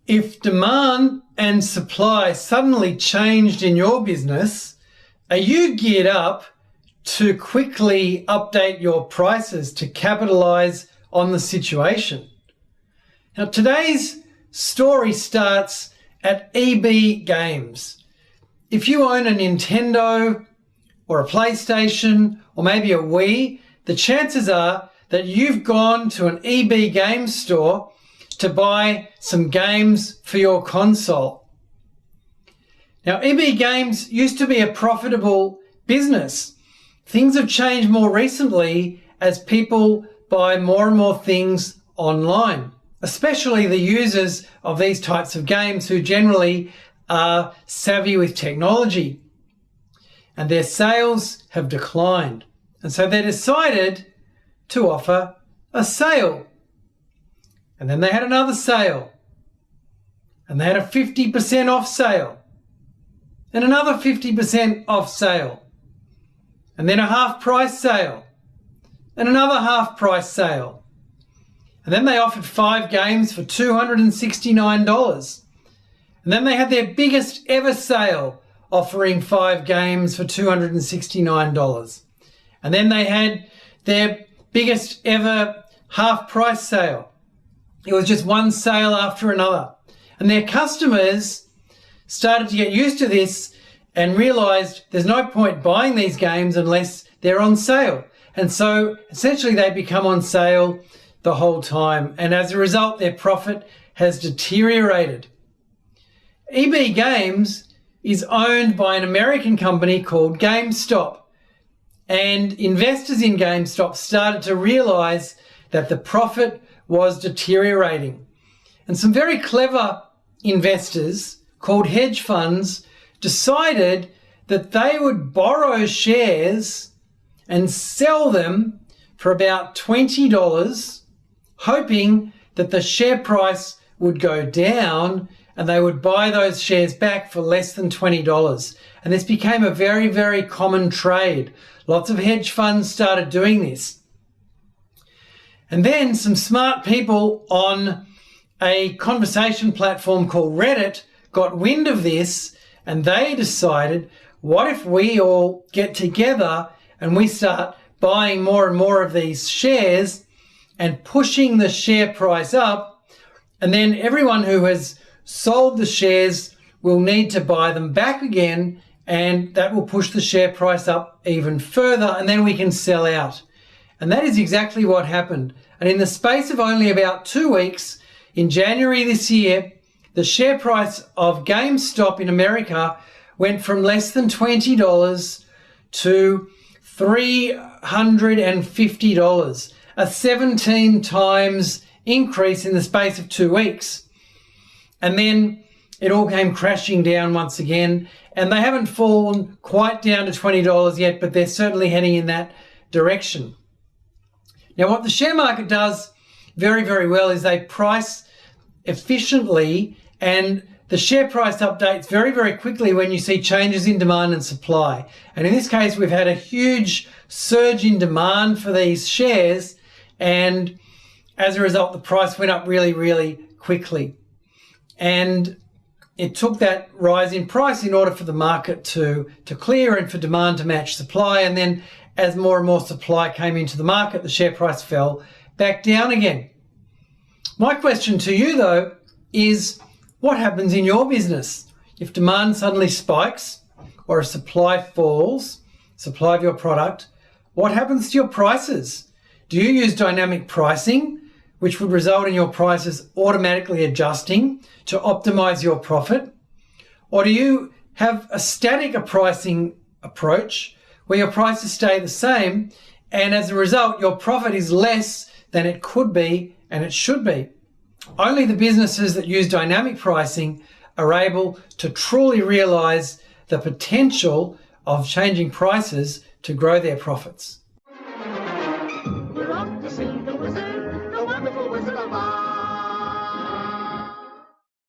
If demand and supply suddenly changed in your business, are you geared up to quickly update your prices to capitalize on the situation? Now, today's story starts at EB Games. If you own a Nintendo or a PlayStation or maybe a Wii, the chances are that you've gone to an EB Games store to buy some games for your console. Now, EB Games used to be a profitable business. Things have changed more recently as people buy more and more things online, especially the users of these types of games who generally are savvy with technology. And their sales have declined. And so they decided to offer a sale. And then they had another sale. And they had a 50% off sale. And another 50% off sale. And then a half price sale. And another half price sale. And then they offered 5 games for $269. And then they had their biggest ever sale, offering 5 games for $269. And then they had their biggest ever half price sale. It was just one sale after another. And their customers started to get used to this and realized there's no point buying these games unless they're on sale. And so essentially they become on sale the whole time. And as a result, their profit has deteriorated. EB Games is owned by an American company called GameStop. And investors in GameStop started to realize that the profit was deteriorating. And some very clever investors called hedge funds decided that they would borrow shares and sell them for about $20, hoping that the share price would go down and they would buy those shares back for less than $20. And this became a very, very common trade. Lots of hedge funds started doing this. And then some smart people on a conversation platform called Reddit got wind of this, and they decided, what if we all get together and we start buying more and more of these shares and pushing the share price up, and then everyone who has sold the shares will need to buy them back again, and that will push the share price up even further, and then we can sell out. And that is exactly what happened. And in the space of only about 2 weeks, in January this year, the share price of GameStop in America went from less than $20 to $350, a 17 times increase in the space of 2 weeks. And then it all came crashing down once again, and they haven't fallen quite down to $20 yet, but they're certainly heading in that direction. Now, what the share market does very, very well is they price efficiently, and the share price updates very, very quickly when you see changes in demand and supply. And in this case, we've had a huge surge in demand for these shares, and as a result, the price went up really, really quickly. And it took that rise in price in order for the market to clear and for demand to match supply. And then as more and more supply came into the market, the share price fell back down again. My question to you, though, is what happens in your business? If demand suddenly spikes or a supply falls, supply of your product, what happens to your prices? Do you use dynamic pricing, which would result in your prices automatically adjusting to optimize your profit? Or do you have a static pricing approach where your prices stay the same, and as a result, your profit is less than it could be and it should be? Only the businesses that use dynamic pricing are able to truly realize the potential of changing prices to grow their profits.